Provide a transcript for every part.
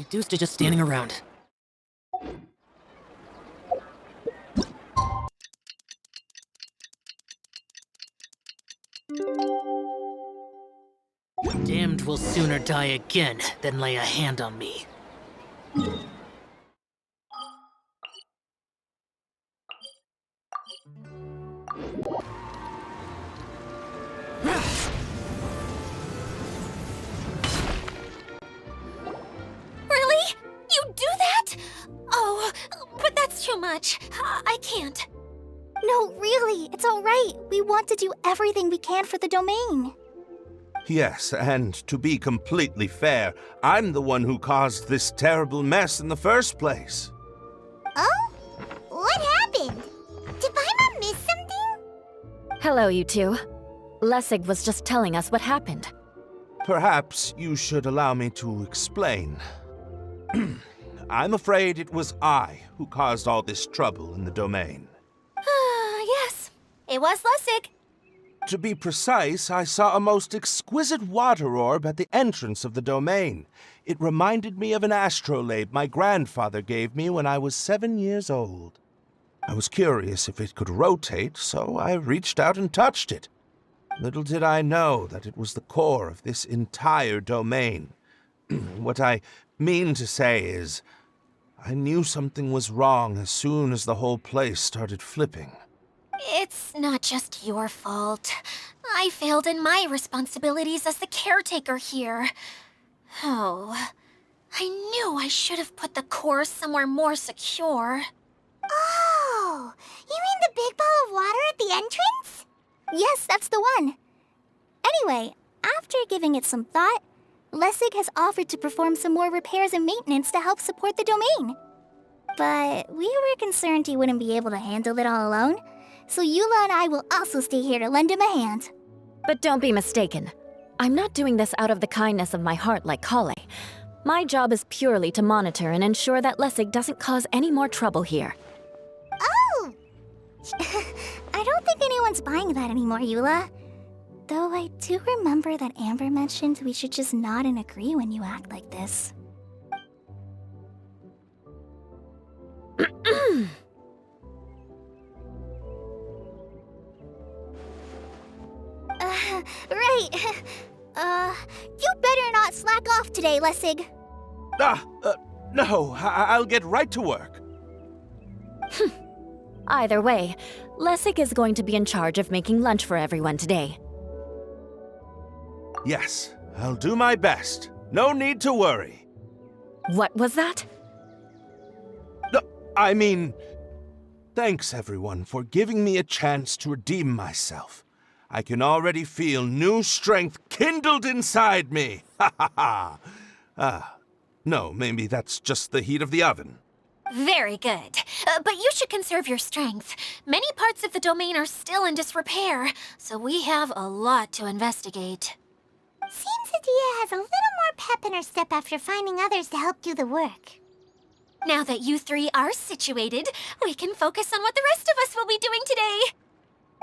Reduced to just standing around. Damned will sooner die again than lay a hand on me. Really? You do that? Oh, but that's too much. I can't. No, really, it's all right. We want to do everything we can for the domain. Yes, and to be completely fair, I'm the one who caused this terrible mess in the first place. Oh? What happened? Did Paimon miss something? Hello, you two. Lessig was just telling us what happened. Perhaps you should allow me to explain. I'm afraid it was I who caused all this trouble in the domain. Yes, it was Lessig. To be precise, I saw a most exquisite water orb at the entrance of the domain. It reminded me of an astrolabe my grandfather gave me when I was 7 years old. I was curious if it could rotate, so I reached out and touched it. Little did I know that it was the core of this entire domain. What I mean to say is, I knew something was wrong as soon as the whole place started flipping. It's not just your fault. I failed in my responsibilities as the caretaker here. Oh, I knew I should have put the core somewhere more secure. Oh, you mean the big ball of water at the entrance? Yes, that's the one. Anyway, after giving it some thought, Lessig has offered to perform some more repairs and maintenance to help support the domain. But we were concerned he wouldn't be able to handle it all alone, so Eula and I will also stay here to lend him a hand. But don't be mistaken. I'm not doing this out of the kindness of my heart like Kale. My job is purely to monitor and ensure that Lessig doesn't cause any more trouble here. Oh! I don't think anyone's buying that anymore, Eula. Though I do remember that Amber mentioned we should just nod and agree when you act like this. Right. You better not slack off today, Lessig. No, I'll get right to work. Either way, Lessig is going to be in charge of making lunch for everyone today. Yes, I'll do my best. No need to worry. What was that? No, I mean, thanks everyone for giving me a chance to redeem myself. I can already feel new strength kindled inside me. Ha ha ha. No, maybe that's just the heat of the oven. Very good. But you should conserve your strength. Many parts of the domain are still in disrepair, so we have a lot to investigate. Seems Adia has a little more pep in her step after finding others to help do the work. Now that you three are situated, we can focus on what the rest of us will be doing today.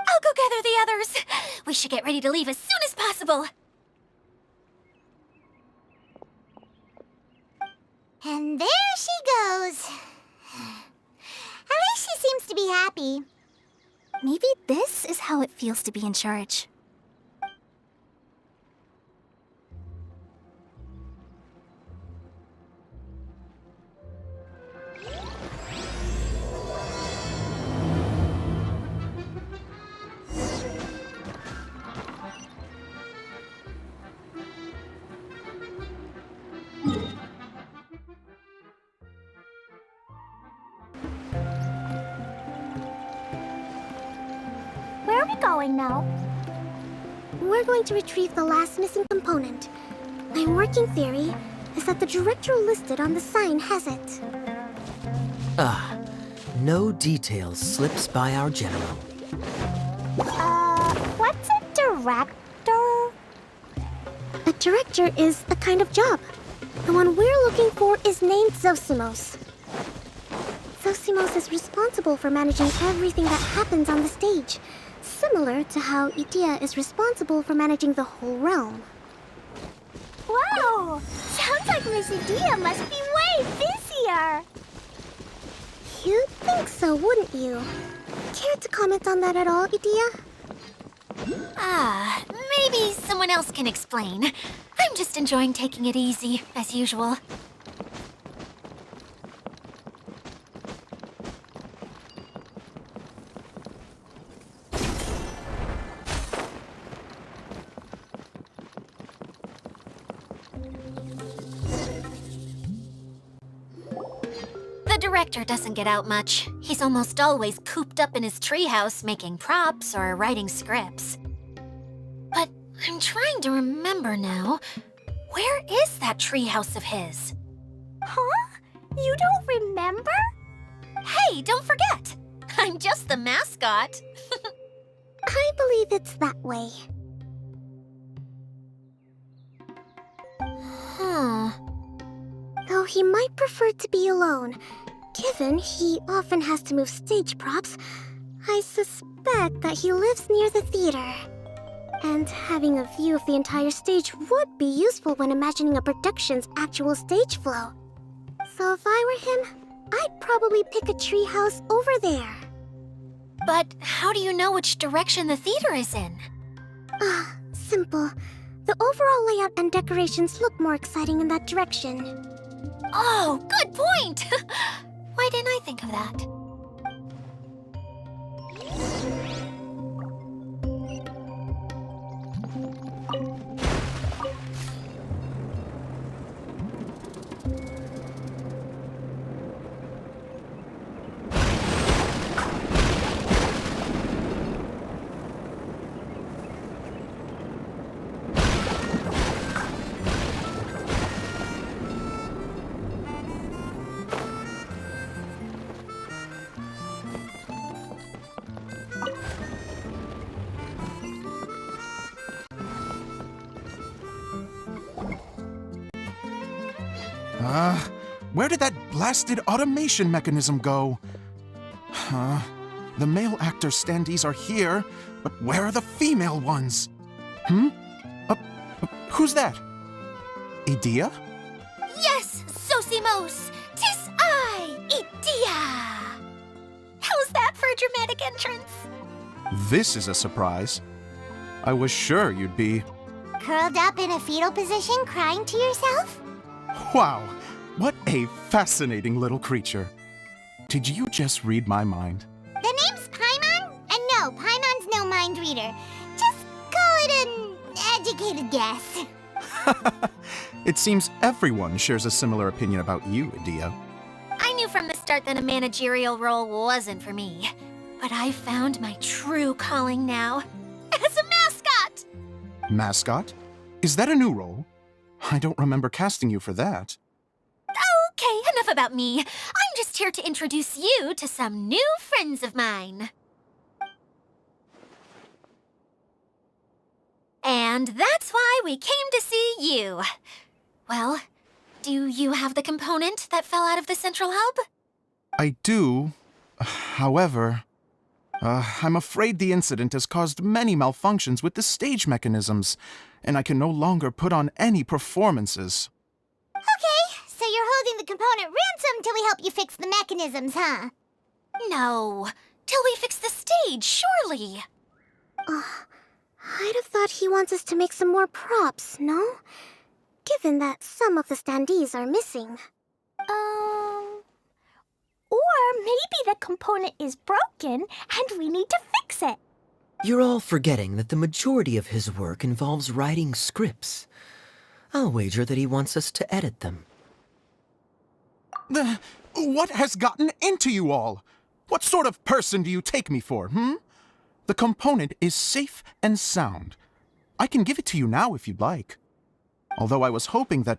I'll go gather the others. We should get ready to leave as soon as possible. And there she goes. At least she seems to be happy. Maybe this is how it feels to be in charge. Where are we going now? We're going to retrieve the last missing component. My working theory is that the director listed on the sign has it. No details slips by our general. What's a director? A director is a kind of job. The one we're looking for is named Zosimos. Zosimos is responsible for managing everything that happens on the stage, similar to how Edea is responsible for managing the whole realm. Wow! Sounds like Miss Edea must be way busier! You'd think so, wouldn't you? Care to comment on that at all, Edea? Maybe someone else can explain. I'm just enjoying taking it easy, as usual. The director doesn't get out much. He's almost always cooped up in his treehouse making props or writing scripts. But I'm trying to remember now. Where is that treehouse of his? Huh? You don't remember? Hey, don't forget! I'm just the mascot. I believe it's that way. Huh. Though he might prefer to be alone, given he often has to move stage props, I suspect that he lives near the theater. And having a view of the entire stage would be useful when imagining a production's actual stage flow. So if I were him, I'd probably pick a treehouse over there. But how do you know which direction the theater is in? Simple. The overall layout and decorations look more exciting in that direction. Oh, good point! Why didn't I think of that? Where did that blasted automation mechanism go? The male actor standees are here, but where are the female ones? Who's that? Edea? Yes, Sosimos! 'Tis I, Edea! How's that for a dramatic entrance? This is a surprise. I was sure you'd be... Curled up in a fetal position, crying to yourself? Wow, what a fascinating little creature. Did you just read my mind? The name's Paimon? And no, Paimon's no mind reader. Just call it an educated guess. It seems everyone shares a similar opinion about you, Edea. I knew from the start that a managerial role wasn't for me. But I found my true calling now. As a mascot! Mascot? Is that a new role? I don't remember casting you for that. Okay, enough about me. I'm just here to introduce you to some new friends of mine. And that's why we came to see you. Well, do you have the component that fell out of the central hub? I do. However, I'm afraid the incident has caused many malfunctions with the stage mechanisms, and I can no longer put on any performances. Okay, so you're holding the component ransom till we help you fix the mechanisms, huh? No, till we fix the stage, surely. I'd have thought he wants us to make some more props, no? Given that some of the standees are missing. Or maybe the component is broken and we need to fix it. You're all forgetting that the majority of his work involves writing scripts. I'll wager that he wants us to edit them. What has gotten into you all? What sort of person do you take me for, The component is safe and sound. I can give it to you now if you'd like. Although I was hoping that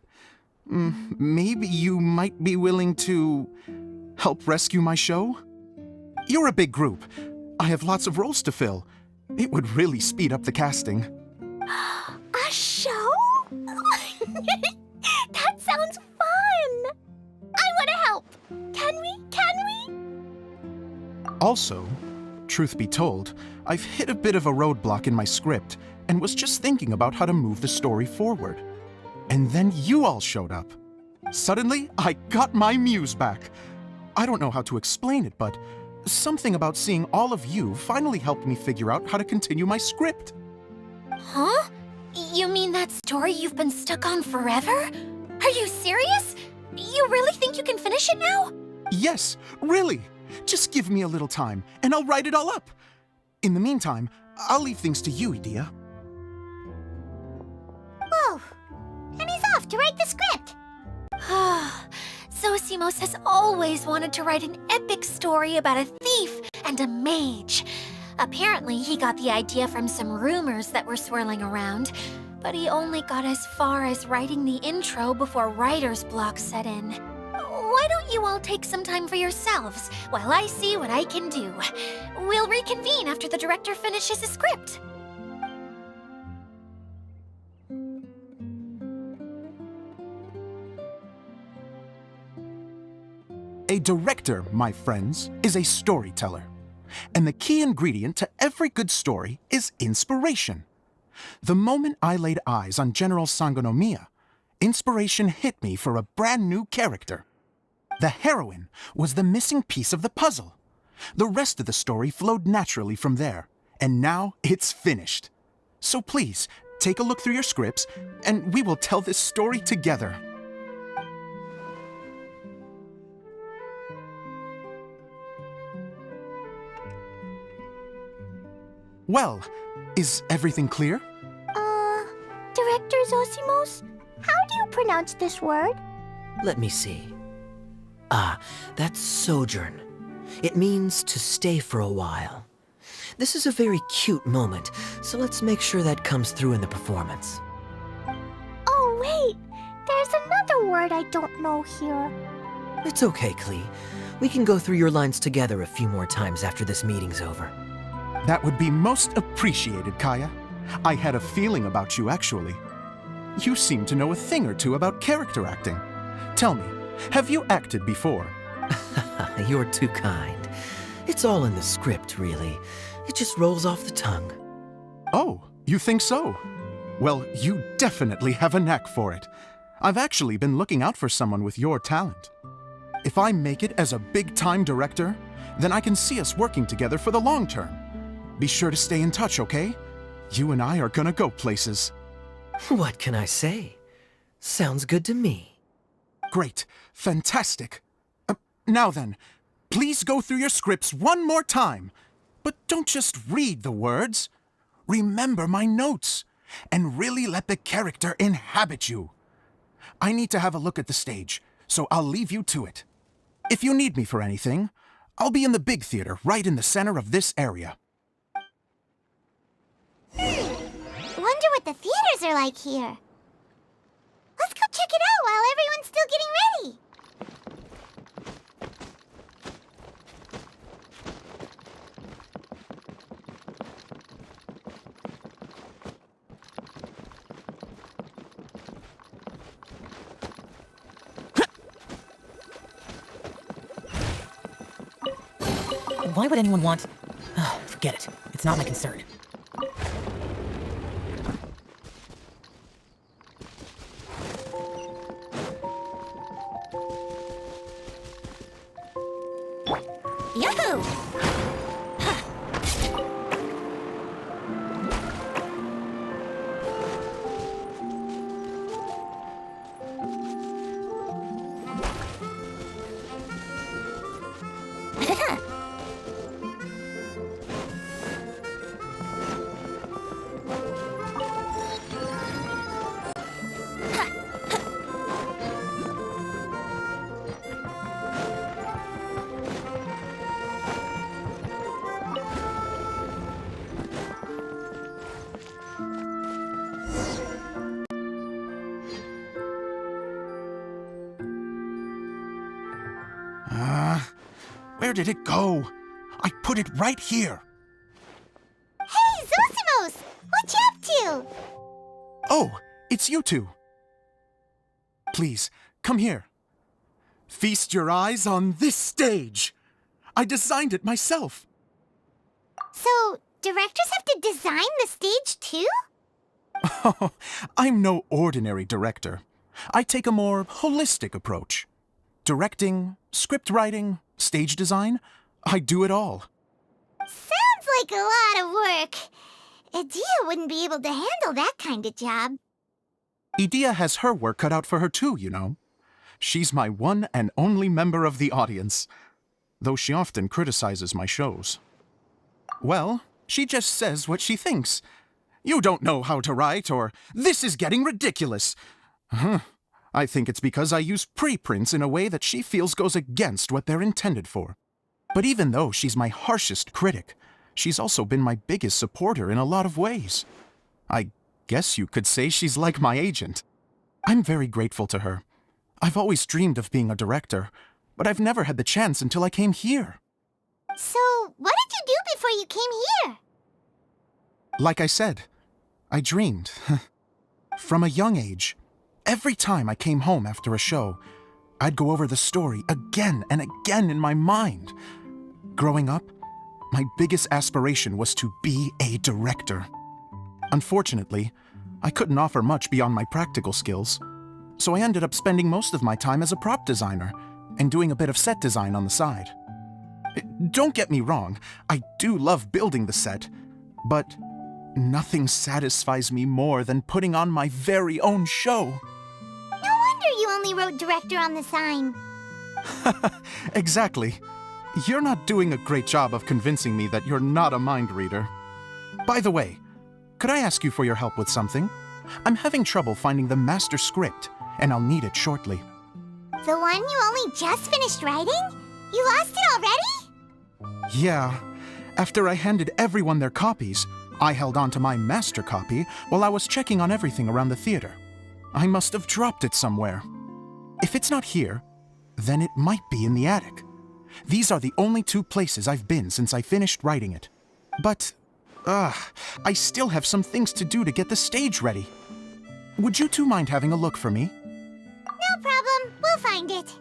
maybe you might be willing to help rescue my show? You're a big group. I have lots of roles to fill. It would really speed up the casting. A show? That sounds fun! I want to help! Can we? Also, truth be told, I've hit a bit of a roadblock in my script and was just thinking about how to move the story forward. And then you all showed up. Suddenly, I got my muse back. I don't know how to explain it, but something about seeing all of you finally helped me figure out how to continue my script. Huh? You mean that story you've been stuck on forever? Are you serious? You really think you can finish it now? Yes, really. Just give me a little time, and I'll write it all up. In the meantime, I'll leave things to you, Edea. Whoa! And he's off to write the script! Zosimos has always wanted to write an epic story about a thief and a mage. Apparently, he got the idea from some rumors that were swirling around, but he only got as far as writing the intro before writer's block set in. Why don't you all take some time for yourselves while I see what I can do? We'll reconvene after the director finishes his script. A director, my friends, is a storyteller. And the key ingredient to every good story is inspiration. The moment I laid eyes on General Sangonomiya, inspiration hit me for a brand new character. The heroine was the missing piece of the puzzle. The rest of the story flowed naturally from there, and now it's finished. So please, take a look through your scripts, and we will tell this story together. Well, is everything clear? Director Zosimos, how do you pronounce this word? Let me see. Ah, that's sojourn. It means to stay for a while. This is a very cute moment, so let's make sure that comes through in the performance. Oh, wait! There's another word I don't know here. It's okay, Klee. We can go through your lines together a few more times after this meeting's over. That would be most appreciated, Kaya. I had a feeling about you, actually. You seem to know a thing or two about character acting. Tell me, have you acted before? You're too kind. It's all in the script, really. It just rolls off the tongue. Oh, you think so? Well, you definitely have a knack for it. I've actually been looking out for someone with your talent. If I make it as a big-time director, then I can see us working together for the long term. Be sure to stay in touch, okay? You and I are gonna go places. What can I say? Sounds good to me. Great. Fantastic. Now then, please go through your scripts one more time. But don't just read the words. Remember my notes, and really let the character inhabit you. I need to have a look at the stage, so I'll leave you to it. If you need me for anything, I'll be in the big theater right in the center of this area. Wonder what the theaters are like here. Let's go check it out while everyone's still getting ready. Why would anyone want... Forget it. It's not my concern. Yahoo! Where did it go? I put it right here. Hey, Zosimos! What you up to? Oh, it's you two. Please, come here. Feast your eyes on this stage. I designed it myself. So, directors have to design the stage too? I'm no ordinary director. I take a more holistic approach. Directing, script writing, stage design, I do it all. Sounds like a lot of work. Edea wouldn't be able to handle that kind of job. Edea has her work cut out for her too, you know. She's my one and only member of the audience, though she often criticizes my shows. Well, she just says what she thinks. You don't know how to write, or this is getting ridiculous. I think it's because I use preprints in a way that she feels goes against what they're intended for. But even though she's my harshest critic, she's also been my biggest supporter in a lot of ways. I guess you could say she's like my agent. I'm very grateful to her. I've always dreamed of being a director, but I've never had the chance until I came here. So, what did you do before you came here? Like I said, I dreamed. From a young age, every time I came home after a show, I'd go over the story again and again in my mind. Growing up, my biggest aspiration was to be a director. Unfortunately, I couldn't offer much beyond my practical skills, so I ended up spending most of my time as a prop designer and doing a bit of set design on the side. Don't get me wrong, I do love building the set, but nothing satisfies me more than putting on my very own show. No wonder you only wrote director on the sign. Exactly. You're not doing a great job of convincing me that you're not a mind reader. By the way, could I ask you for your help with something? I'm having trouble finding the master script, and I'll need it shortly. The one you only just finished writing? You lost it already? Yeah. After I handed everyone their copies, I held on to my master copy while I was checking on everything around the theater. I must have dropped it somewhere. If it's not here, then it might be in the attic. These are the only two places I've been since I finished writing it. But, I still have some things to do to get the stage ready. Would you two mind having a look for me? No problem. We'll find it.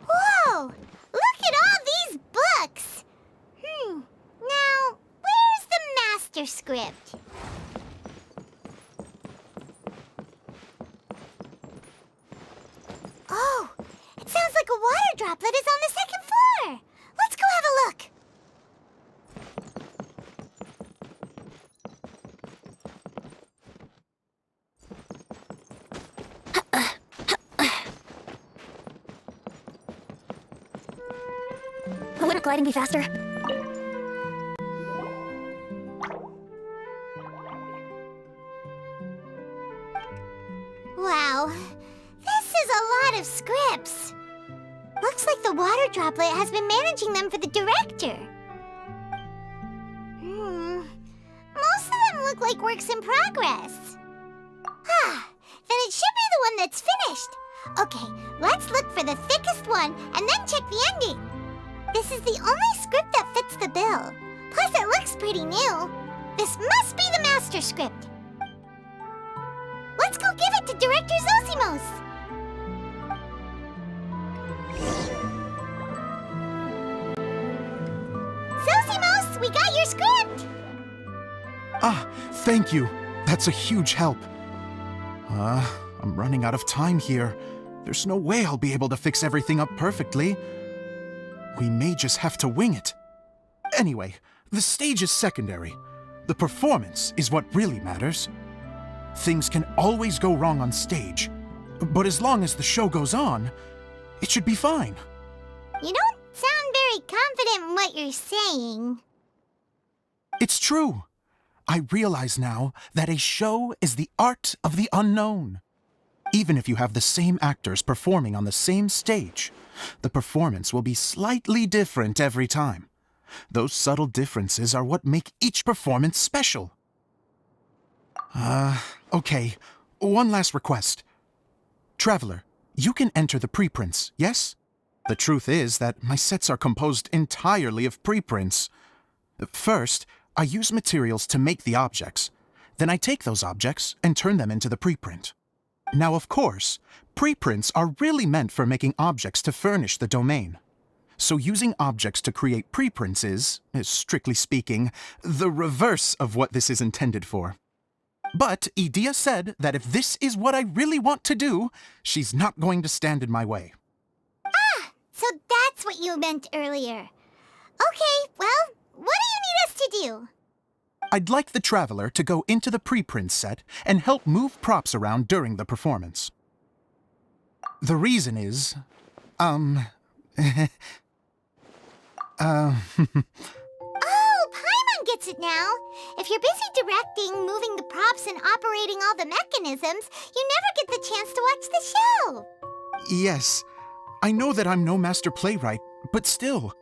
Whoa! Look at all these books! Now, where's the master script? Oh, it sounds like a water droplet is on the second floor. Let's go have a look. Wouldn't gliding be faster? Wow, this is a lot of scripts. Looks like the water droplet has been managing them for the director. Most of them look like works in progress. Then it should be the one that's finished. Okay, let's look for the thickest one and then check the ending. This is the only script that fits the bill. Plus, it looks pretty new. This must be the master script. Let's go give it to Director Zosimos. Zosimos, we got your script! Thank you. That's a huge help. I'm running out of time here. There's no way I'll be able to fix everything up perfectly. We may just have to wing it. Anyway, the stage is secondary. The performance is what really matters. Things can always go wrong on stage, but as long as the show goes on, it should be fine. You don't sound very confident in what you're saying. It's true. I realize now that a show is the art of the unknown. Even if you have the same actors performing on the same stage, the performance will be slightly different every time. Those subtle differences are what make each performance special. Okay, one last request. Traveler, You can enter the preprints, yes? The truth is that my sets are composed entirely of preprints. First, I use materials to make the objects. Then I take those objects and turn them into the preprint. Now, of course, preprints are really meant for making objects to furnish the domain. So using objects to create preprints is, strictly speaking, the reverse of what this is intended for. But Edea said that if this is what I really want to do, she's not going to stand in my way. So that's what you meant earlier. Okay, well, what do you need us to do? I'd like the Traveler to go into the preprint set and help move props around during the performance. The reason is, Oh, Paimon gets it now. If you're busy directing, moving the props, and operating all the mechanisms, you never get the chance to watch the show. yes, I know that I'm no master playwright, but still.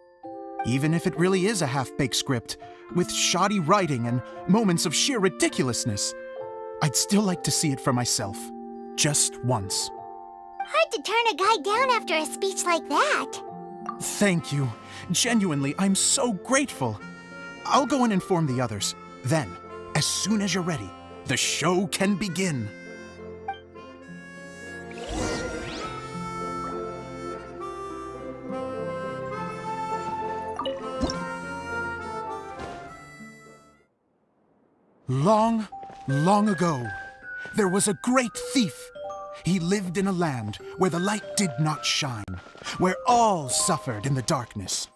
Even if it really is a half-baked script, with shoddy writing and moments of sheer ridiculousness, I'd still like to see it for myself. Just once. Hard to turn a guy down after a speech like that. Thank you. Genuinely, I'm so grateful. I'll go and inform the others. Then, as soon as you're ready, the show can begin. Long, long ago, there was a great thief. He lived in a land where the light did not shine, where all suffered in the darkness.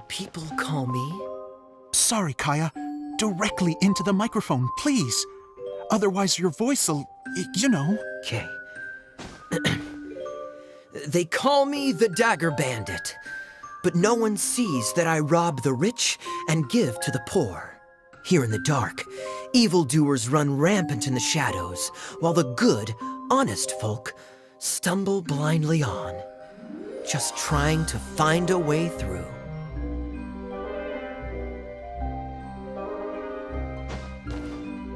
People call me... Sorry, Kaya. Directly into the microphone, please. Otherwise your voice'll, you know. Okay. They call me the Dagger Bandit, but no one sees that I rob the rich and give to the poor. Here in the dark, evildoers run rampant in the shadows, while the good, honest folk stumble blindly on, just trying to find a way through.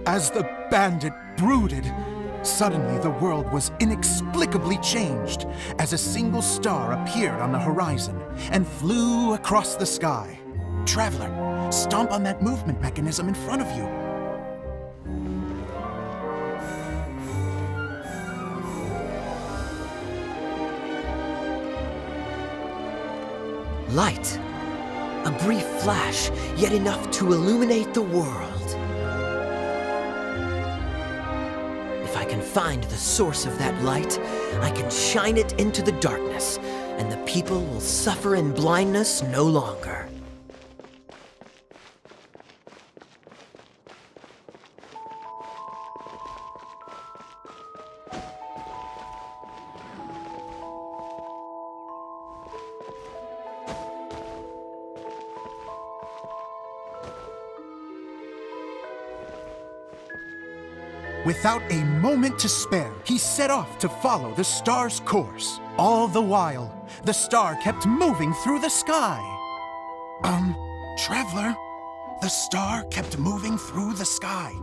As the bandit brooded, suddenly the world was inexplicably changed as a single star appeared on the horizon and flew across the sky. Traveler, stomp on that movement mechanism in front of you. Light. A brief flash, yet enough to illuminate the world. If I can find the source of that light, I can shine it into the darkness, and the people will suffer in blindness no longer. Without a moment to spare, he set off to follow the star's course. All the while, the star kept moving through the sky. Traveler, the star kept moving through the sky.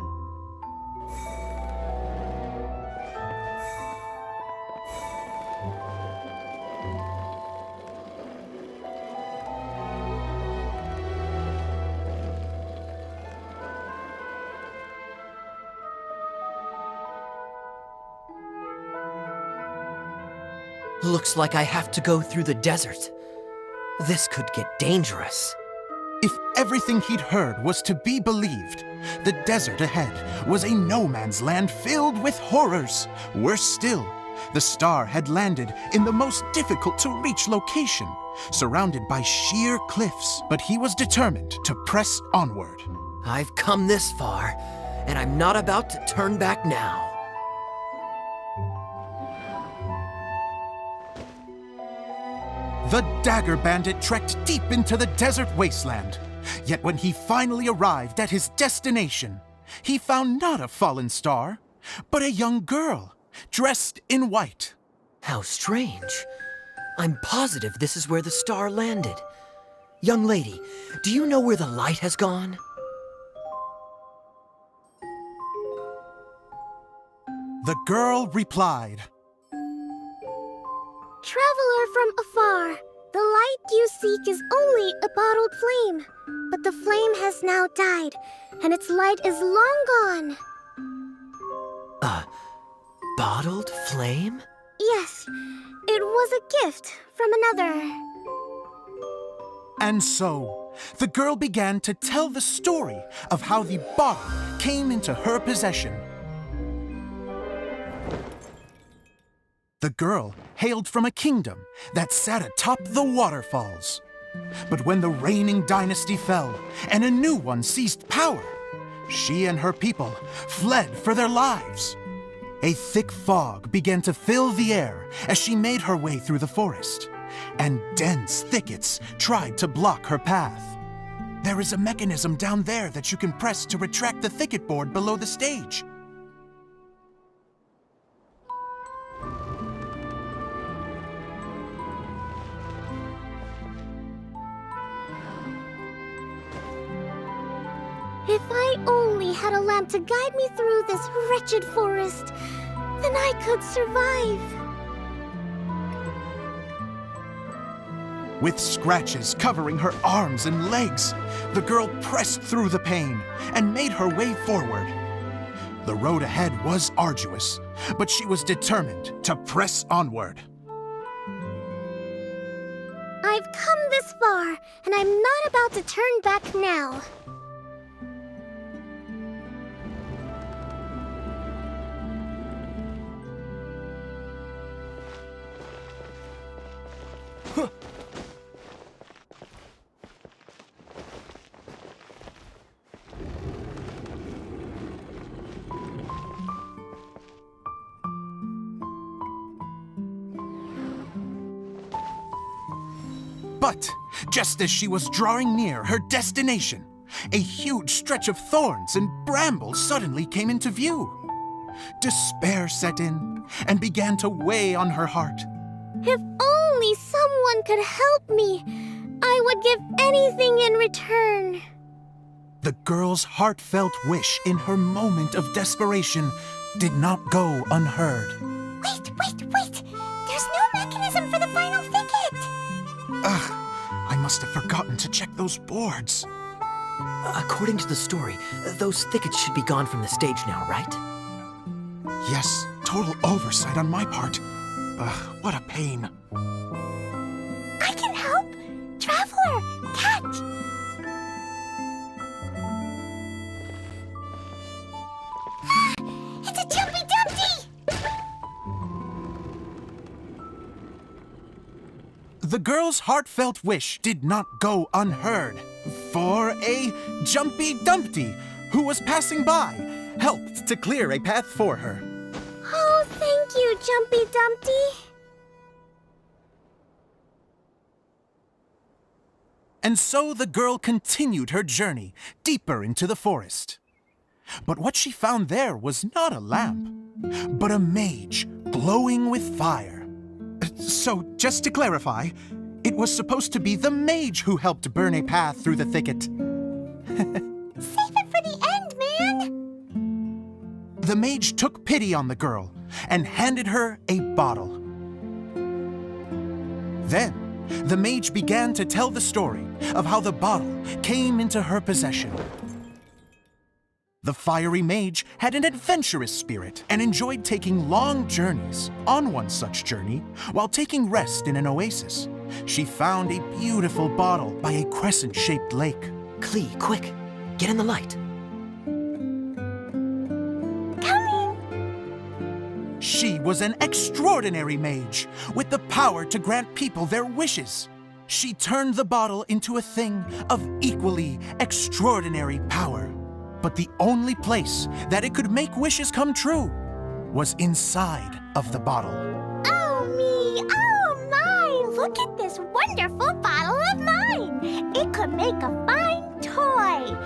Looks like I have to go through the desert. This could get dangerous. If everything he'd heard was to be believed, the desert ahead was a no-man's land filled with horrors. Worse still, the star had landed in the most difficult-to-reach location, surrounded by sheer cliffs, but he was determined to press onward. I've come this far, and I'm not about to turn back now. The Dagger Bandit trekked deep into the desert wasteland. Yet when he finally arrived at his destination, he found not a fallen star, but a young girl, dressed in white. How strange. I'm positive this is where the star landed. Young lady, do you know where the light has gone? The girl replied, Traveler from afar, the light you seek is only a bottled flame. But the flame has now died, and its light is long gone. Bottled flame? Yes, it was a gift from another. And so, the girl began to tell the story of how the bottle came into her possession. The girl hailed from a kingdom that sat atop the waterfalls. But when the reigning dynasty fell and a new one seized power, she and her people fled for their lives. A thick fog began to fill the air as she made her way through the forest, and dense thickets tried to block her path. There is a mechanism down there that you can press to retract the thicket board below the stage. If I only had a lamp to guide me through this wretched forest, then I could survive. With scratches covering her arms and legs, the girl pressed through the pain and made her way forward. The road ahead was arduous, but she was determined to press onward. I've come this far, and I'm not about to turn back now. But just as she was drawing near her destination, a huge stretch of thorns and brambles suddenly came into view. Despair set in and began to weigh on her heart. If only someone could help me, I would give anything in return. The girl's heartfelt wish in her moment of desperation did not go unheard. Wait! There's no mechanism for the final thicket! Ugh, I must have forgotten to check those boards. According to the story, those thickets should be gone from the stage now, right? Yes, total oversight on my part. Ugh, what a pain. I can help! Traveler, catch! It's a Jumpy Dumpty! The girl's heartfelt wish did not go unheard, for a Jumpy Dumpty, who was passing by, helped to clear a path for her. Oh, thank you, Jumpy Dumpty. And so the girl continued her journey deeper into the forest. But what she found there was not a lamp, but a mage glowing with fire. So, just to clarify, it was supposed to be the mage who helped burn a path through the thicket. Save it for the end, man! The mage took pity on the girl and handed her a bottle. Then, the mage began to tell the story of how the bottle came into her possession. The fiery mage had an adventurous spirit and enjoyed taking long journeys. On one such journey, while taking rest in an oasis, she found a beautiful bottle by a crescent-shaped lake. Klee, quick! Get in the light! She was an extraordinary mage, with the power to grant people their wishes. She turned the bottle into a thing of equally extraordinary power. But the only place that it could make wishes come true was inside of the bottle. Oh me, oh my! Look at this wonderful bottle of mine! It could make a fine toy.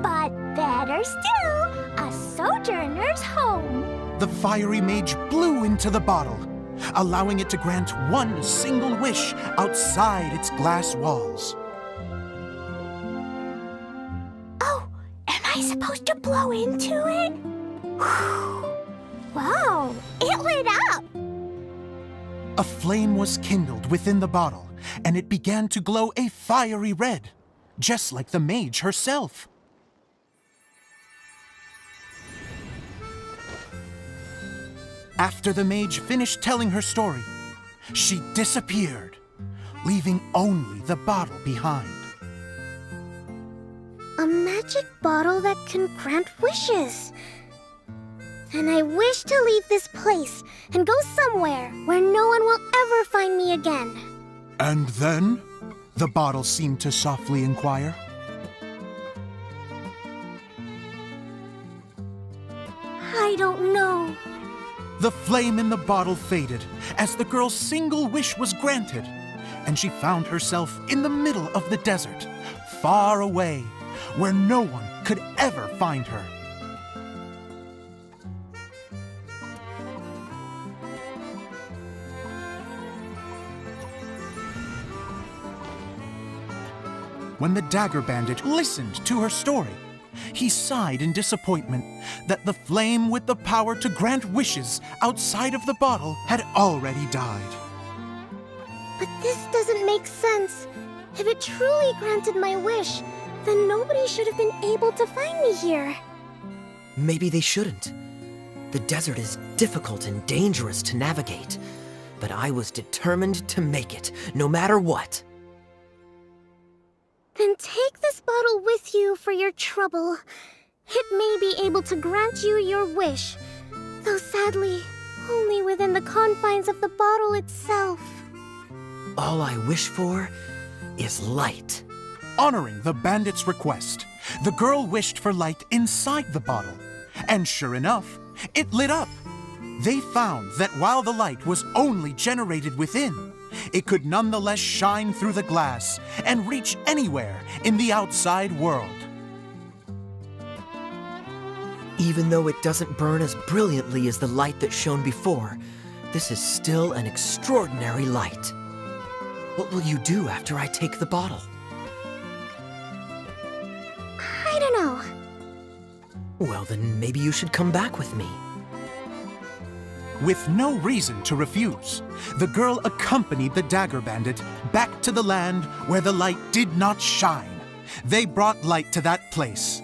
But better still, a sojourner's home. The fiery mage blew into the bottle, allowing it to grant one single wish outside its glass walls. Oh, am I supposed to blow into it? Whew. Wow, it lit up! A flame was kindled within the bottle, and it began to glow a fiery red, just like the mage herself. After the mage finished telling her story, she disappeared, leaving only the bottle behind. A magic bottle that can grant wishes. And I wish to leave this place and go somewhere where no one will ever find me again. And then? The bottle seemed to softly inquire. I don't know. The flame in the bottle faded as the girl's single wish was granted, and she found herself in the middle of the desert, far away, where no one could ever find her. When the Dagger Bandit listened to her story, he sighed in disappointment that the flame with the power to grant wishes outside of the bottle had already died. But this doesn't make sense. If it truly granted my wish, then nobody should have been able to find me here. Maybe they shouldn't. The desert is difficult and dangerous to navigate, but I was determined to make it, no matter what. Then take this bottle with you for your trouble. It may be able to grant you your wish, though sadly, only within the confines of the bottle itself. All I wish for is light. Honoring the bandit's request, the girl wished for light inside the bottle, and sure enough, it lit up. They found that while the light was only generated within, it could nonetheless shine through the glass and reach anywhere in the outside world. Even though it doesn't burn as brilliantly as the light that shone before, this is still an extraordinary light. What will you do after I take the bottle? I don't know. Well, then maybe you should come back with me. With no reason to refuse, the girl accompanied the Dagger Bandit back to the land where the light did not shine. They brought light to that place,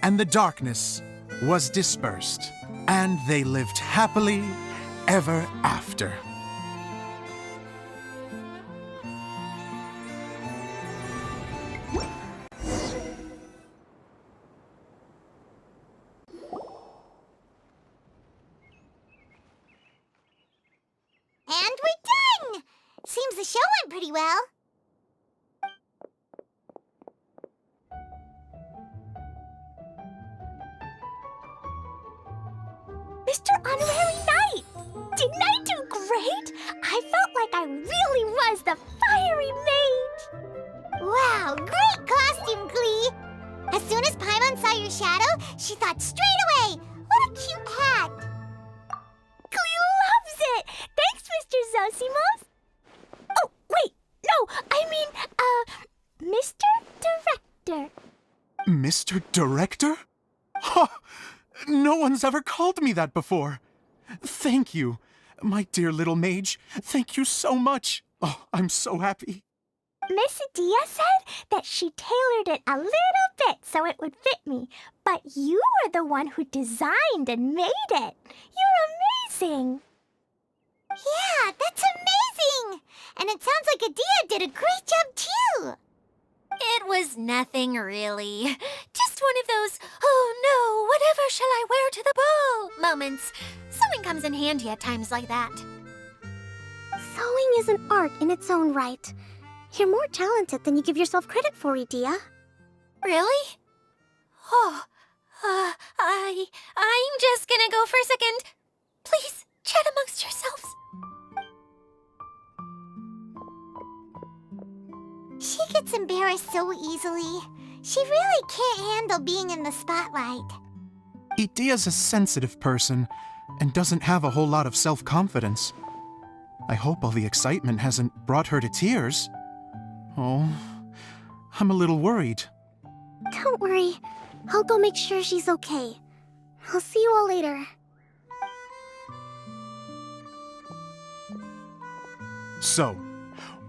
and the darkness was dispersed, and they lived happily ever after. And we're done! Seems the show went pretty well. Mr. Honorary Knight! Didn't I do great? I felt like I really was the fiery mage! Wow, great costume, Klee! As soon as Paimon saw your shadow, she thought straight away, what a cute hat! Klee loves it! Thanks, Mr. Zosimos! Oh, wait, no, I mean, Mr. Director. Mr. Director? Ha! No one's ever called me that before. Thank you, my dear little mage. Thank you so much. Oh, I'm so happy. Miss Adia said that she tailored it a little bit so it would fit me, but you were the one who designed and made it. You're amazing. Yeah, that's amazing! And it sounds like Adia did a great job too. It was nothing really. Just one of those, oh no, whatever shall I wear to the ball moments. Sewing comes in handy at times like that. Sewing is an art in its own right. You're more talented than you give yourself credit for, Adia. Really? Oh, I'm just gonna go for a second. Please, chat amongst yourselves. She gets embarrassed so easily. She really can't handle being in the spotlight. Adia's a sensitive person and doesn't have a whole lot of self-confidence. I hope all the excitement hasn't brought her to tears. Oh, I'm a little worried. Don't worry. I'll go make sure she's okay. I'll see you all later. So,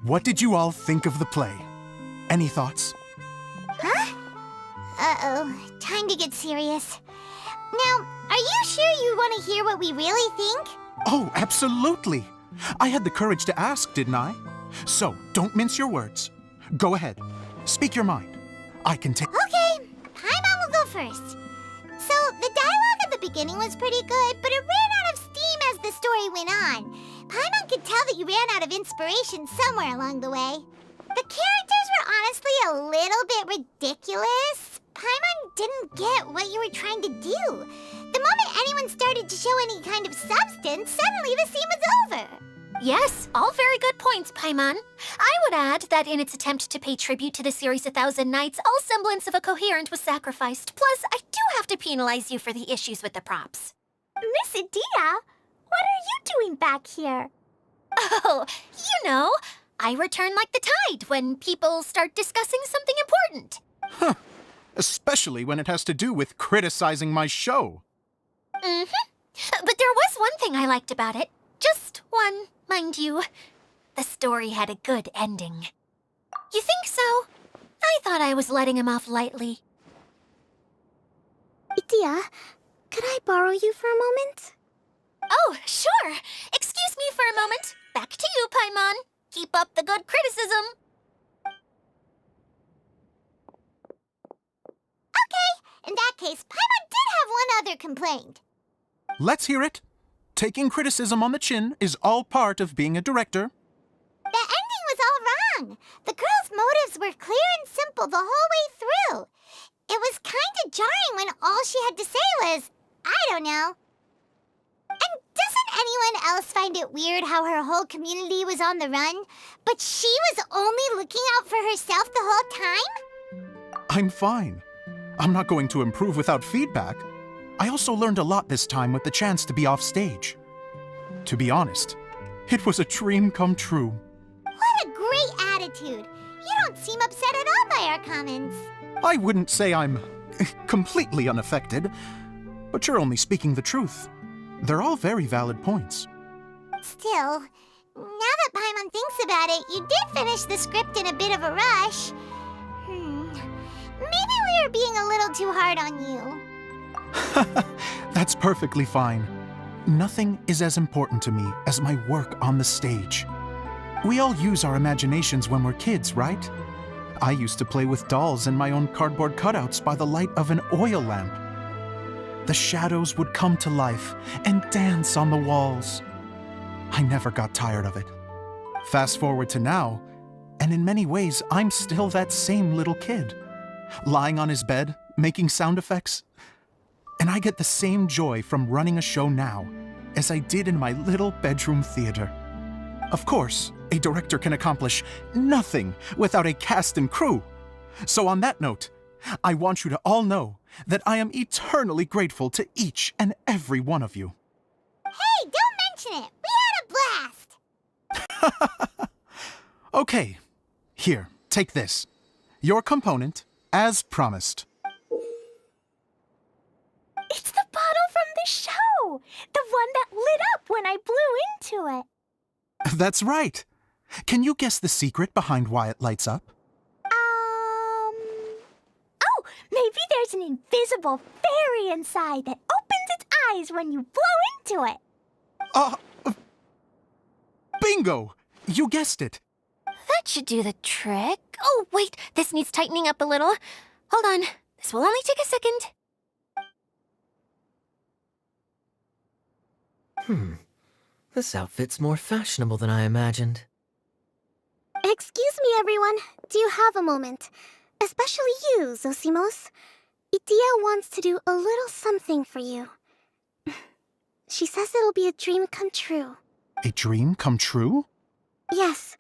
what did you all think of the play? Any thoughts? Uh-oh, time to get serious. Now, are you sure you want to hear what we really think? Oh, absolutely. I had the courage to ask, didn't I? So, don't mince your words. Go ahead. Speak your mind. I can take... Okay, Paimon will go first. So, the dialogue at the beginning was pretty good, but it ran out of steam as the story went on. Paimon could tell that you ran out of inspiration somewhere along the way. The characters were honestly a little bit ridiculous. Paimon didn't get what you were trying to do. The moment anyone started to show any kind of substance, suddenly the scene was over. Yes, all very good points, Paimon. I would add that in its attempt to pay tribute to the series 1,000 Nights, all semblance of a coherent was sacrificed. Plus, I do have to penalize you for the issues with the props. Miss Edea, what are you doing back here? Oh, you know, I return like the tide when people start discussing something important. Huh. Especially when it has to do with criticizing my show. But there was one thing I liked about it. Just one, mind you. The story had a good ending. You think so? I thought I was letting him off lightly. Edea, could I borrow you for a moment? Oh, sure. Excuse me for a moment. Back to you, Paimon. Keep up the good criticism. Okay, in that case, Paimon did have one other complaint. Let's hear it. Taking criticism on the chin is all part of being a director. The ending was all wrong. The girl's motives were clear and simple the whole way through. It was kind of jarring when all she had to say was, I don't know. And doesn't anyone else find it weird how her whole community was on the run, but she was only looking out for herself the whole time? I'm fine. I'm not going to improve without feedback. I also learned a lot this time with the chance to be off stage. To be honest, it was a dream come true. What a great attitude. You don't seem upset at all by our comments. I wouldn't say I'm completely unaffected, but you're only speaking the truth. They're all very valid points. Still, now that Paimon thinks about it, you did finish the script in a bit of a rush. Maybe we were being a little too hard on you. That's perfectly fine. Nothing is as important to me as my work on the stage. We all use our imaginations when we're kids, right? I used to play with dolls and my own cardboard cutouts by the light of an oil lamp. The shadows would come to life and dance on the walls. I never got tired of it. Fast forward to now, and in many ways, I'm still that same little kid, lying on his bed, making sound effects. And I get the same joy from running a show now as I did in my little bedroom theater. Of course, a director can accomplish nothing without a cast and crew. So on that note, I want you to all know that I am eternally grateful to each and every one of you. Hey, don't mention it. We had a blast. Okay, here, take this. Your component, as promised. It's the bottle from the show! The one that lit up when I blew into it. That's right. Can you guess the secret behind why it lights up? Oh, maybe there's an invisible fairy inside that opens its eyes when you blow into it. Bingo! You guessed it. That should do the trick. Oh, wait, this needs tightening up a little. Hold on, this will only take a second. This outfit's more fashionable than I imagined. Excuse me, everyone. Do you have a moment? Especially you, Zosimos. Edea wants to do a little something for you. She says it'll be a dream come true. A dream come true? Yes.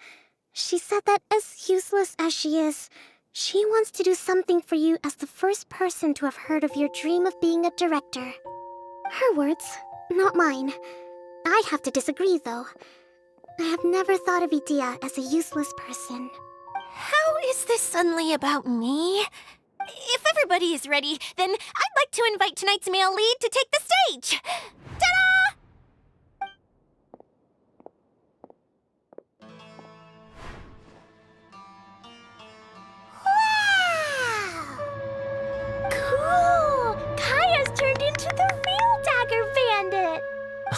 She said that as useless as she is, she wants to do something for you as the first person to have heard of your dream of being a director. Her words, not mine. I'd have to disagree, though. I have never thought of Edea as a useless person. How is this suddenly about me? If everybody is ready, then I'd like to invite tonight's male lead to take the stage. Ta-da!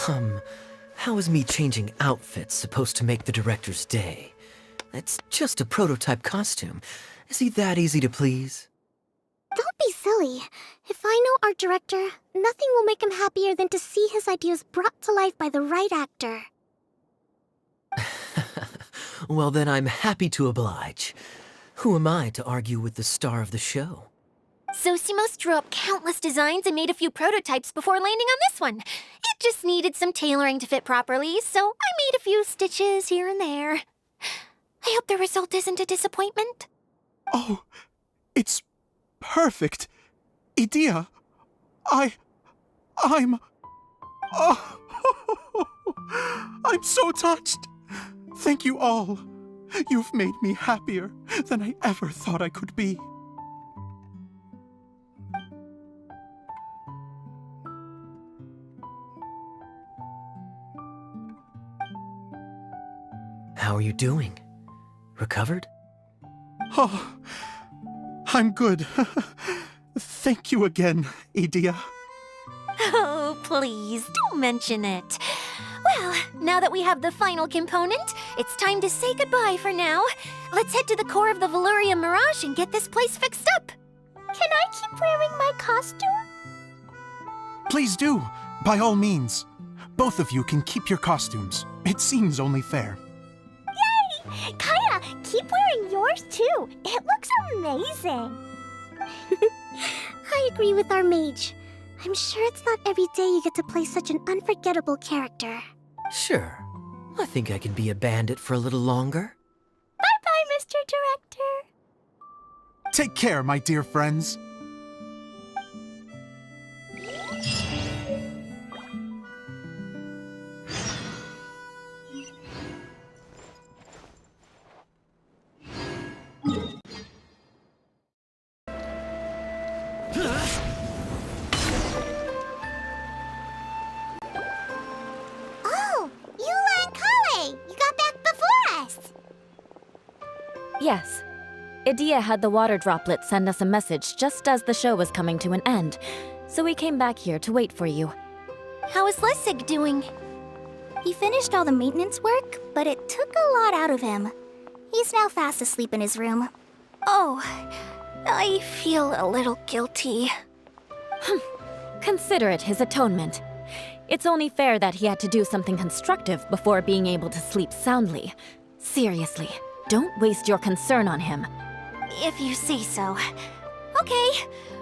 How is me changing outfits supposed to make the director's day? It's just a prototype costume. Is he that easy to please? Don't be silly. If I know our director, nothing will make him happier than to see his ideas brought to life by the right actor. Well, then I'm happy to oblige. Who am I to argue with the star of the show? Zosimos drew up countless designs and made a few prototypes before landing on this one. It just needed some tailoring to fit properly, so I made a few stitches here and there. I hope the result isn't a disappointment. Oh, it's perfect. Idea, I'm... Oh, I'm so touched. Thank you all. You've made me happier than I ever thought I could be. How are you doing? Recovered? Oh, I'm good. Thank you again, Idea. Oh, please, don't mention it. Well, now that we have the final component, it's time to say goodbye for now. Let's head to the core of the Veluria Mirage and get this place fixed up. Can I keep wearing my costume? Please do, by all means. Both of you can keep your costumes. It seems only fair. Yay! Kaya, keep wearing yours too. It looks amazing. I agree with our mage. I'm sure it's not every day you get to play such an unforgettable character. Sure. I think I can be a bandit for a little longer. Bye-bye, Mr. Director. Take care, my dear friends. Oh, Eula and Kale! You got back before us! Yes. Idea had the water droplet send us a message just as the show was coming to an end, so we came back here to wait for you. How is Lessig doing? He finished all the maintenance work, but it took a lot out of him. He's now fast asleep in his room. Oh, I feel a little guilty. Consider it his atonement. It's only fair that he had to do something constructive before being able to sleep soundly. Seriously, don't waste your concern on him. If you say so. Okay,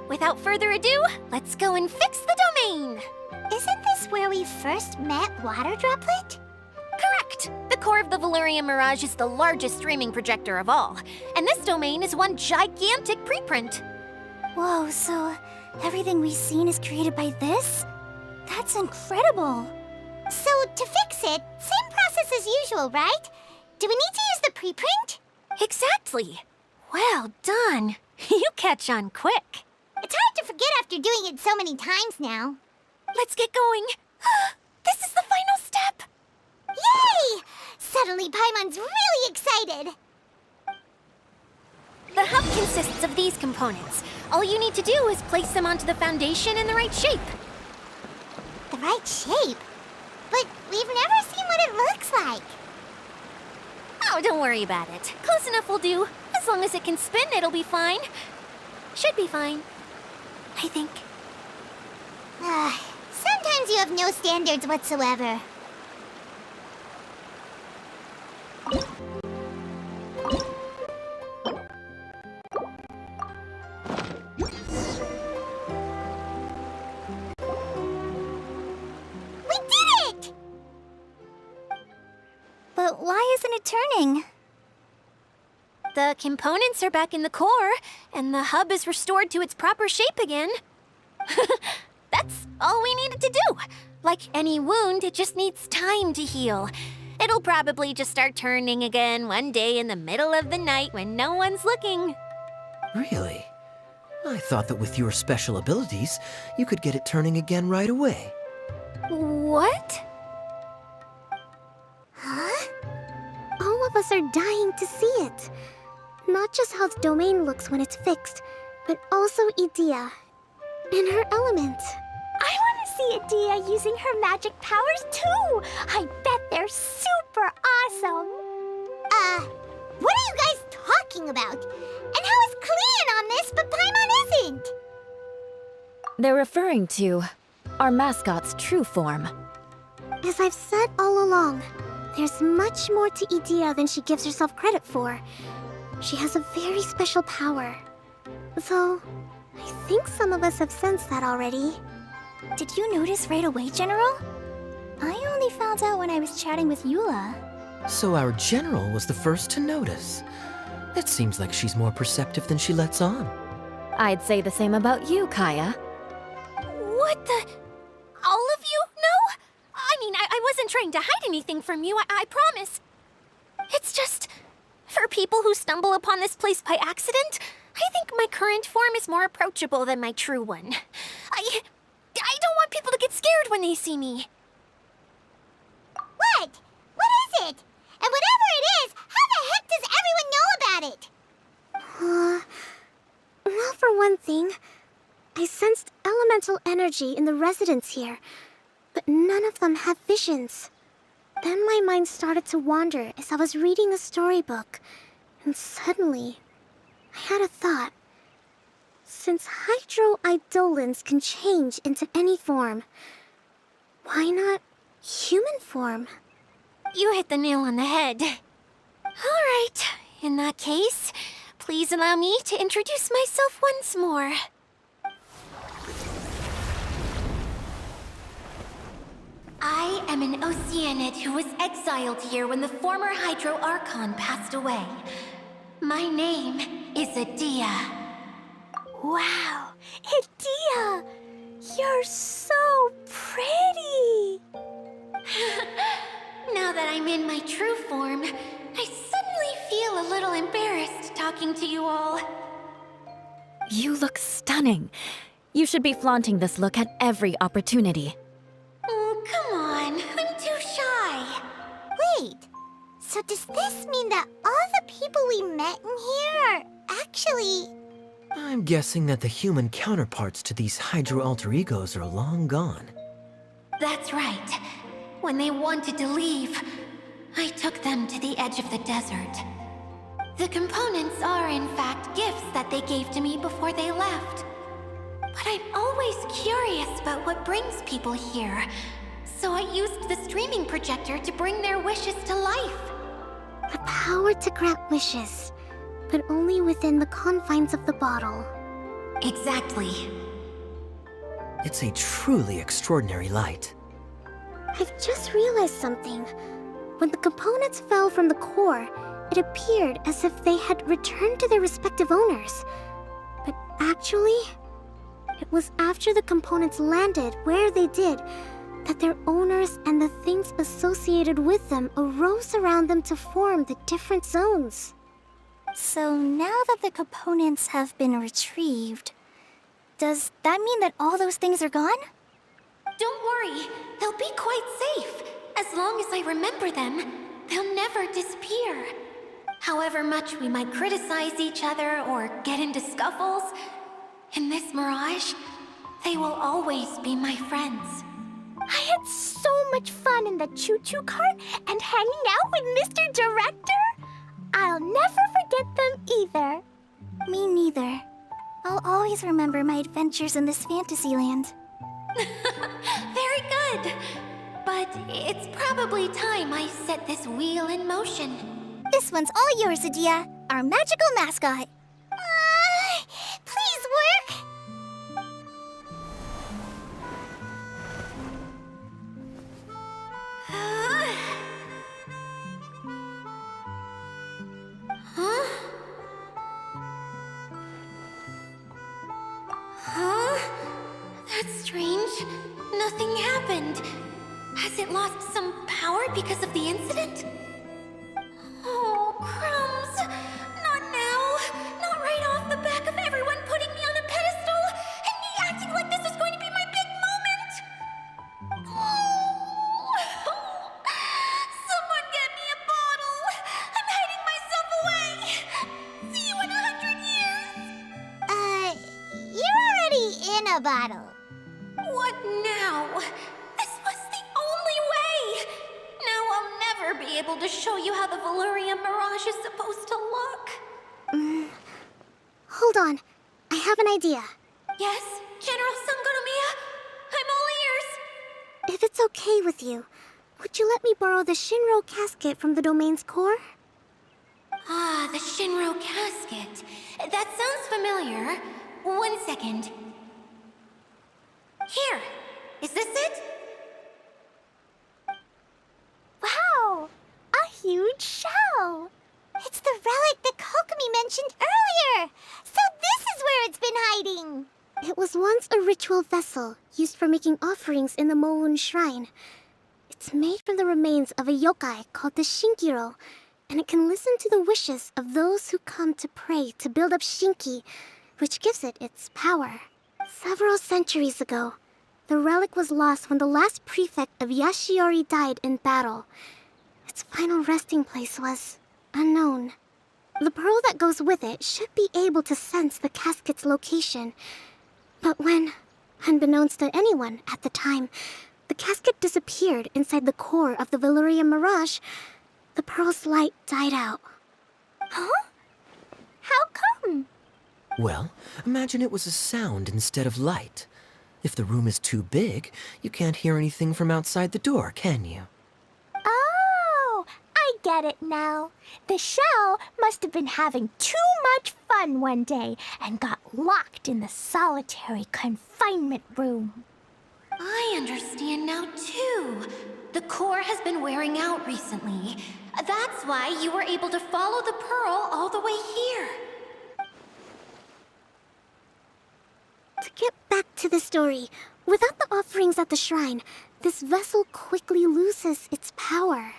without further ado, let's go and fix the domain. Isn't this where we first met Water Droplet? Correct. The core of the Veluria Mirage is the largest streaming projector of all, and this domain is one gigantic preprint. Whoa, so everything we've seen is created by this? That's incredible. So, to fix it, same process as usual, right? Do we need to use the preprint? Exactly. Well done. You catch on quick. It's hard to forget after doing it so many times now. Let's get going. This is the final step. Yay! Suddenly Paimon's really excited. The hub consists of these components. All you need to do is place them onto the foundation in the right shape. The right shape? But we've never seen what it looks like. Oh, don't worry about it. Close enough will do. As long as it can spin, it'll be fine. Should be fine. I think. Sometimes you have no standards whatsoever. We did it! But why isn't it turning? The components are back in the core, and the hub is restored to its proper shape again. That's all we needed to do. Like any wound, it just needs time to heal. It'll probably just start turning again one day in the middle of the night when no one's looking. Really? I thought that with your special abilities, you could get it turning again right away. What? Huh? All of us are dying to see it. Not just how the domain looks when it's fixed, but also Idea. In her element. I want to see Adia using her magic powers too! I bet they're super awesome! What are you guys talking about? And how is Clean on this, but Paimon isn't? They're referring to our mascot's true form. As I've said all along, there's much more to Idia than she gives herself credit for. She has a very special power. Though, I think some of us have sensed that already. Did you notice right away, General? I only found out when I was chatting with Eula. So our general was the first to notice. It seems like she's more perceptive than she lets on. I'd say the same about you, Kaya. What the? All of you? No? I mean, I wasn't trying to hide anything from you, I promise. It's just, for people who stumble upon this place by accident, I think my current form is more approachable than my true one. I don't want people to get scared when they see me. What? What is it? And whatever it is, how the heck does everyone know about it? Well, for one thing, I sensed elemental energy in the residents here, but none of them have visions. Then my mind started to wander as I was reading a storybook, and suddenly, I had a thought. Since hydroidolins can change into any form, why not human form? You hit the nail on the head. All right, in that case, please allow me to introduce myself once more. I am an Oceanid who was exiled here when the former Hydro Archon passed away. My name is Adia. Wow, Adia! You're so pretty! Now that I'm in my true form, I suddenly feel a little embarrassed talking to you all. You look stunning. You should be flaunting this look at every opportunity. Oh, come on, I'm too shy. Wait, so does this mean that all the people we met in here are actually... I'm guessing that the human counterparts to these Hydro alter egos are long gone. That's right. When they wanted to leave, I took them to the edge of the desert. The components are, in fact, gifts that they gave to me before they left. But I'm always curious about what brings people here, so I used the streaming projector to bring their wishes to life. The power to grant wishes, but only within the confines of the bottle. Exactly. It's a truly extraordinary light. I've just realized something. When the components fell from the core, it appeared as if they had returned to their respective owners. But actually, it was after the components landed where they did that their owners and the things associated with them arose around them to form the different zones. So now that the components have been retrieved, does that mean that all those things are gone? Don't worry, they'll be quite safe. As long as I remember them, they'll never disappear. However much we might criticize each other or get into scuffles, in this mirage, they will always be my friends. I had so much fun in the choo-choo cart and hanging out with Mr. Director. I'll never forget them either. Me neither. I'll always remember my adventures in this fantasy land. Very good. But it's probably time I set this wheel in motion. This one's all yours, Adia, our magical mascot. Please work! Huh? Huh? That's strange. Nothing happened. Has it lost some power because of the incident? Oh, crumbs. Not now. Not right off the back of everyone putting me on a pedestal and me acting like this is going to be my big moment. Oh. Someone get me a bottle. I'm hiding myself away. See you in 100 years. You're already in a bottle. What Now! This was the only way! Now I'll never be able to show you how the Valurian Mirage is supposed to look. Hold on. I have an idea. Yes, General Sangonomiya? I'm all ears! If it's okay with you, would you let me borrow the Shinro casket from the domain's core? Ah, the Shinro casket. That sounds familiar. 1 second. Here! Is this it? Wow! A huge shell! It's the relic that Kokomi mentioned earlier! So this is where it's been hiding! It was once a ritual vessel used for making offerings in the Moun Shrine. It's made from the remains of a yokai called the Shinkiro, and it can listen to the wishes of those who come to pray to build up Shinki, which gives it its power. Several centuries ago, the relic was lost when the last prefect of Yashiori died in battle. Its final resting place was unknown. The pearl that goes with it should be able to sense the casket's location. But when, unbeknownst to anyone at the time, the casket disappeared inside the core of the Valurian Mirage, the pearl's light died out. Huh? How come? Well, imagine it was a sound instead of light. If the room is too big, you can't hear anything from outside the door, can you? Oh, I get it now. The shell must have been having too much fun one day and got locked in the solitary confinement room. I understand now, too. The core has been wearing out recently. That's why you were able to follow the pearl all the way here. To get back to the story, without the offerings at the shrine, this vessel quickly loses its power.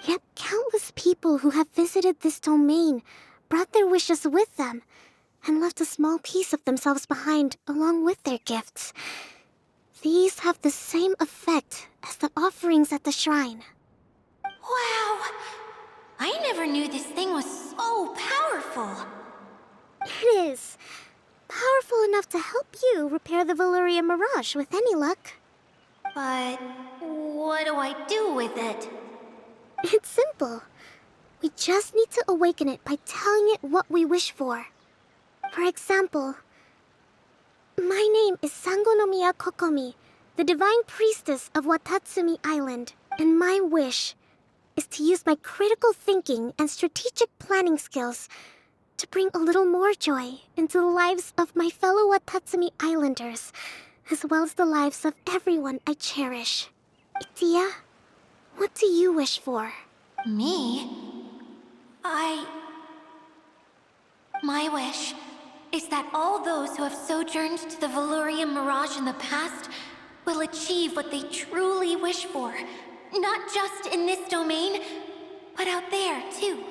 Yet countless people who have visited this domain brought their wishes with them and left a small piece of themselves behind along with their gifts. These have the same effect as the offerings at the shrine. Wow! I never knew this thing was so powerful. It is. Powerful enough to help you repair the Valurian Mirage with any luck. But what do I do with it? It's simple. We just need to awaken it by telling it what we wish for. For example, my name is Sangonomiya Kokomi, the divine priestess of Watatsumi Island, and my wish is to use my critical thinking and strategic planning skills to bring a little more joy into the lives of my fellow Watatsumi Islanders, as well as the lives of everyone I cherish. Itia, what do you wish for? Me? My wish is that all those who have sojourned to the Valurian Mirage in the past will achieve what they truly wish for. Not just in this domain, but out there, too.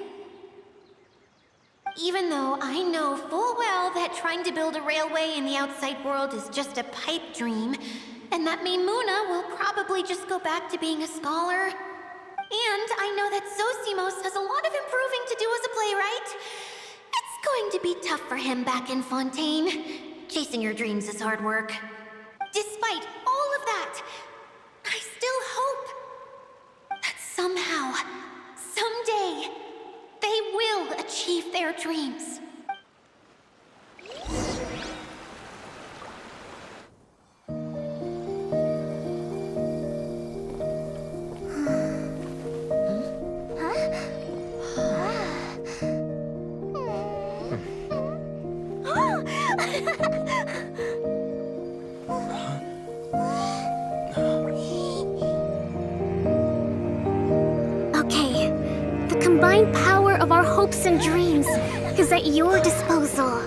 Even though I know full well that trying to build a railway in the outside world is just a pipe dream, and that Maimuna will probably just go back to being a scholar. And I know that Zosimos has a lot of improving to do as a playwright. It's going to be tough for him back in Fontaine. Chasing your dreams is hard work. Despite all of that, I still hope that somehow, someday, they will achieve their dreams. Okay, the combined power of our hopes and dreams is at your disposal.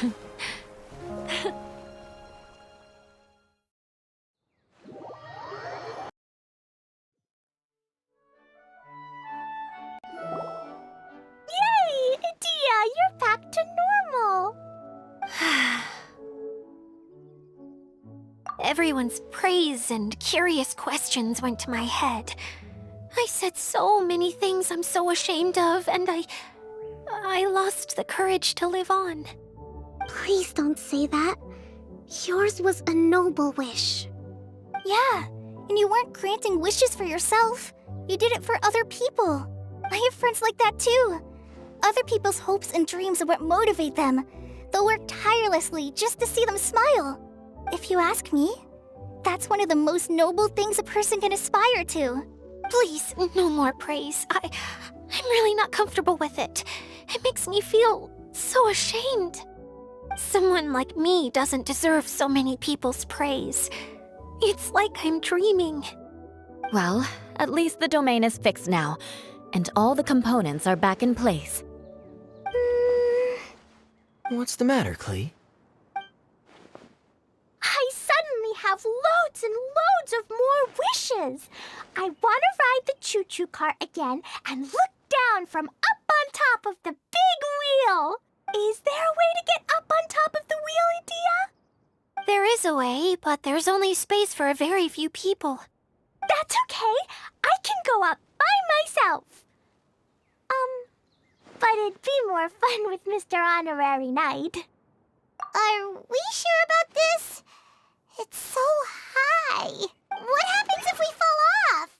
Yay! Dia, you're back to normal. Everyone's praise and curious questions went to my head. I said so many things I'm so ashamed of, and I lost the courage to live on. Please don't say that. Yours was a noble wish. Yeah, and you weren't granting wishes for yourself. You did it for other people. I have friends like that too. Other people's hopes and dreams are what motivate them. They'll work tirelessly just to see them smile. If you ask me, that's one of the most noble things a person can aspire to. Please, no more praise. I'm really not comfortable with it. It makes me feel so ashamed. Someone like me doesn't deserve so many people's praise. It's like I'm dreaming. Well, at least the domain is fixed now, and all the components are back in place. What's the matter, Klee? I suddenly have loads and loads of more wishes. I want to ride the choo-choo cart again and look down from up on top of the big wheel. Is there a way to get up on top of the wheel, Dia? There is a way, but there's only space for a very few people. That's okay. I can go up by myself. But it'd be more fun with Mr. Honorary Knight. Are we sure about this? It's so high. What happens if we fall off?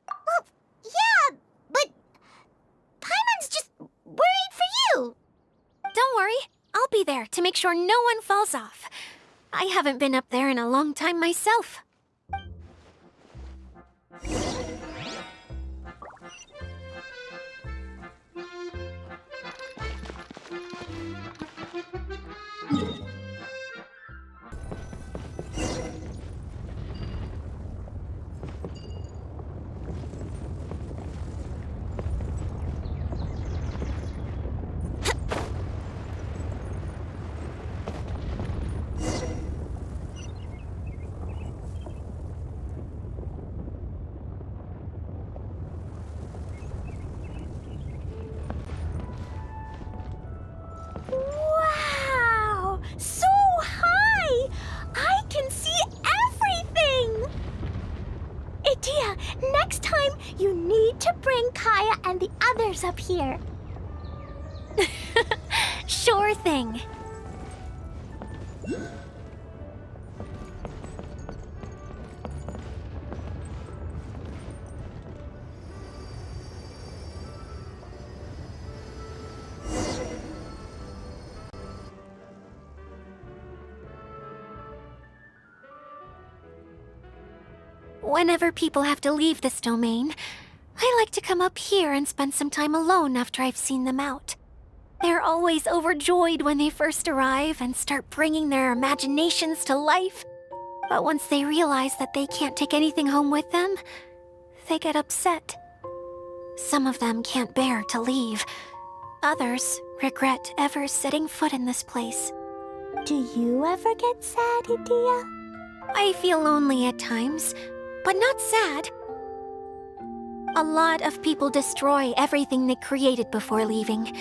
Well, yeah, but Paimon's just worried for you. Don't worry, I'll be there to make sure no one falls off. I haven't been up there in a long time myself. Wow! So high! I can see everything! Idia, next time you need to bring Kaya and the others up here. Sure thing. Whenever people have to leave this domain, I like to come up here and spend some time alone after I've seen them out. They're always overjoyed when they first arrive and start bringing their imaginations to life. But once they realize that they can't take anything home with them, they get upset. Some of them can't bear to leave. Others regret ever setting foot in this place. Do you ever get sad, Idia? I feel lonely at times, but not sad. A lot of people destroy everything they created before leaving,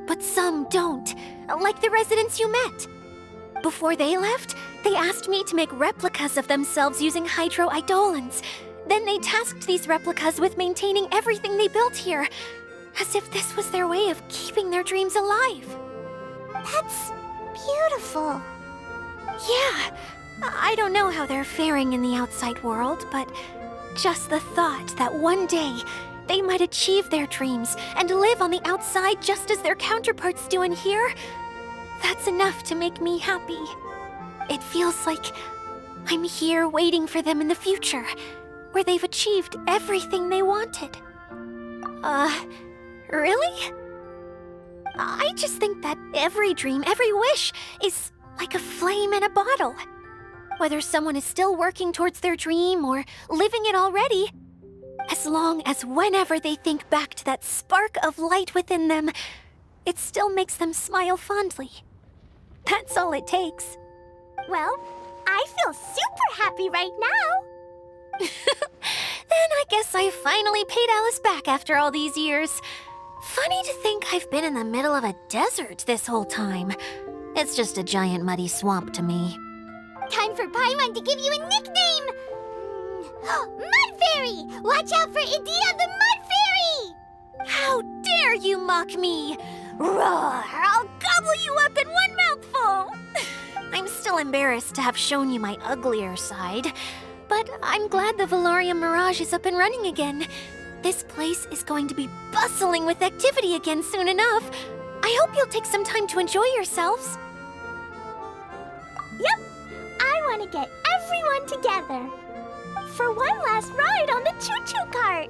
but some don't, like the residents you met. Before they left, they asked me to make replicas of themselves using hydro-eidolons. Then they tasked these replicas with maintaining everything they built here, as if this was their way of keeping their dreams alive. That's beautiful. Yeah, I don't know how they're faring in the outside world, but just the thought that one day they might achieve their dreams and live on the outside just as their counterparts do in here, that's enough to make me happy. It feels like I'm here waiting for them in the future, where they've achieved everything they wanted. Really? I just think that every dream, every wish, is like a flame in a bottle. Whether someone is still working towards their dream or living it already, as long as whenever they think back to that spark of light within them, it still makes them smile fondly. That's all it takes. Well, I feel super happy right now. Then I guess I finally paid Alice back after all these years. Funny to think I've been in the middle of a desert this whole time. It's just a giant muddy swamp to me. Time for Paimon to give you a nickname! Mud Fairy! Watch out for Idea the Mud Fairy! How dare you mock me! Roar! I'll gobble you up in one mouthful! I'm still embarrassed to have shown you my uglier side, but I'm glad the Valorium Mirage is up and running again. This place is going to be bustling with activity again soon enough. I hope you'll take some time to enjoy yourselves. Yep, I want to get everyone together for one last ride on the choo-choo cart.